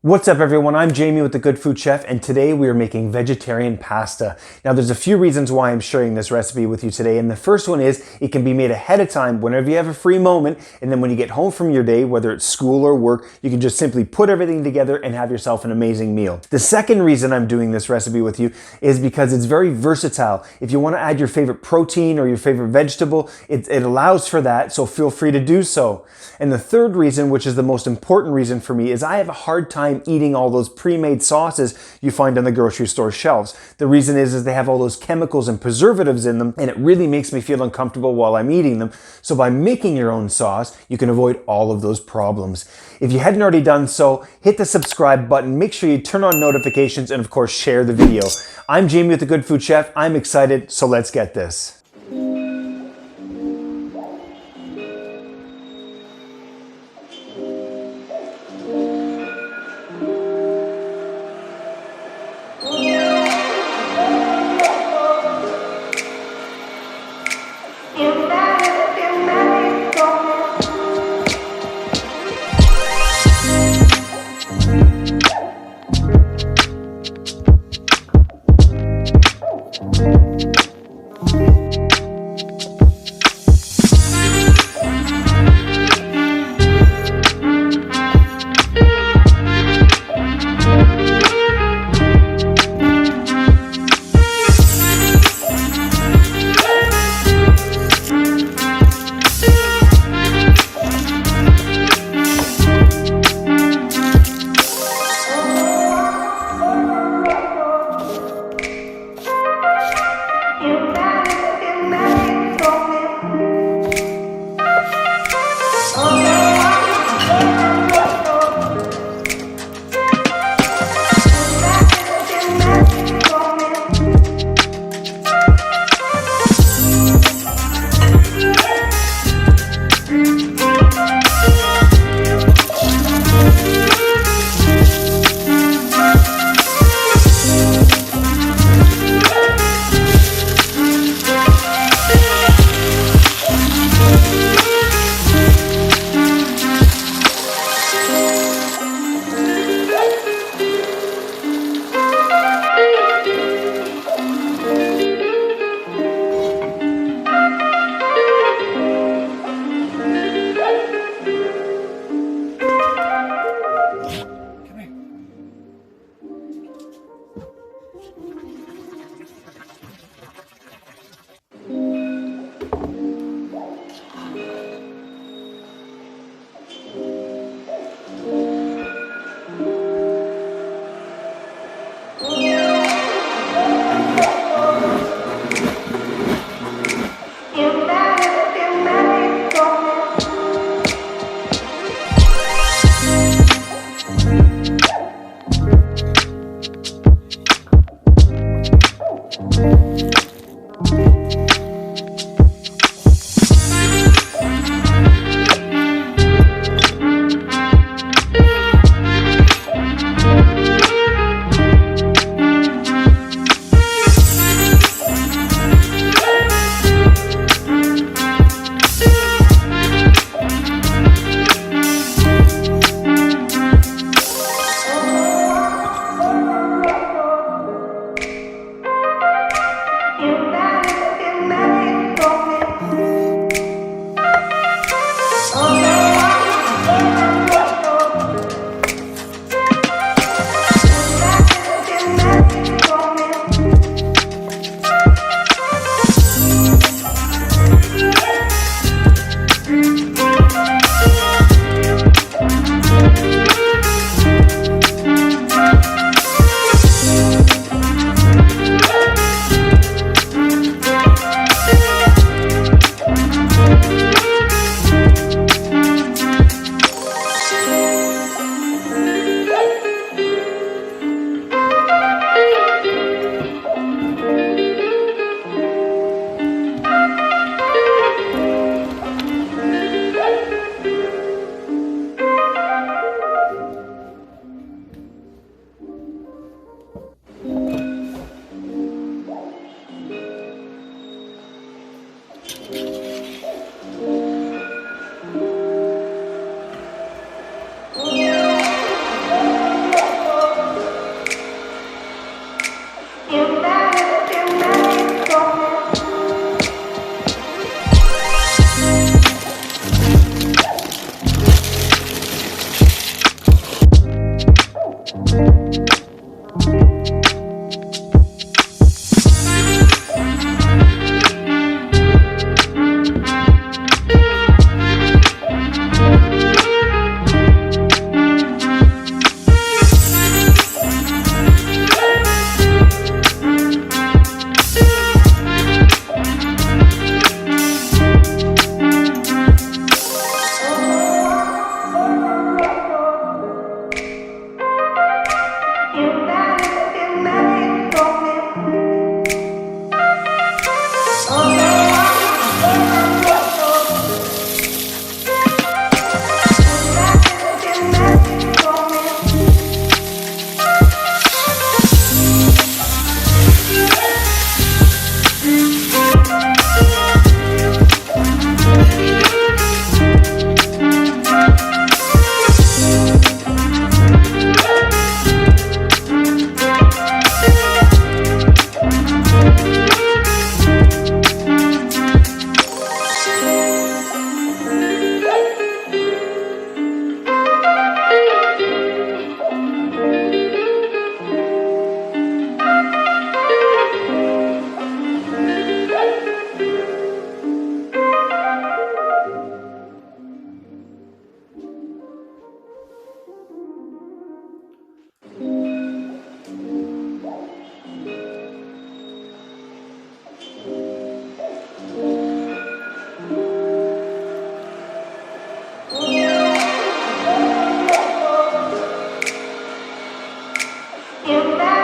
What's up everyone, I'm Jamie with The Good Food Chef, and today we are making vegetarian pasta. Now there's a few reasons why I'm sharing this recipe with you today, and the first one is it can be made ahead of time whenever you have a free moment, and then when you get home from your day, whether it's school or work, you can just simply put everything together and have yourself an amazing meal. The second reason I'm doing this recipe with you is because it's very versatile. If you want to add your favorite protein or your favorite vegetable, it allows for that, so feel free to do so. And the third reason, which is the most important reason for me, is I have a hard time eating all those pre-made sauces you find on the grocery store shelves. The reason is they have all those chemicals and preservatives in them, and it really makes me feel uncomfortable while I'm eating them. So by making your own sauce, you can avoid all of those problems. If you hadn't already done so, hit the subscribe button, make sure you turn on notifications, and of course share the video. I'm Jamie with The Good Food Chef. I'm excited, so let's get this. In fact,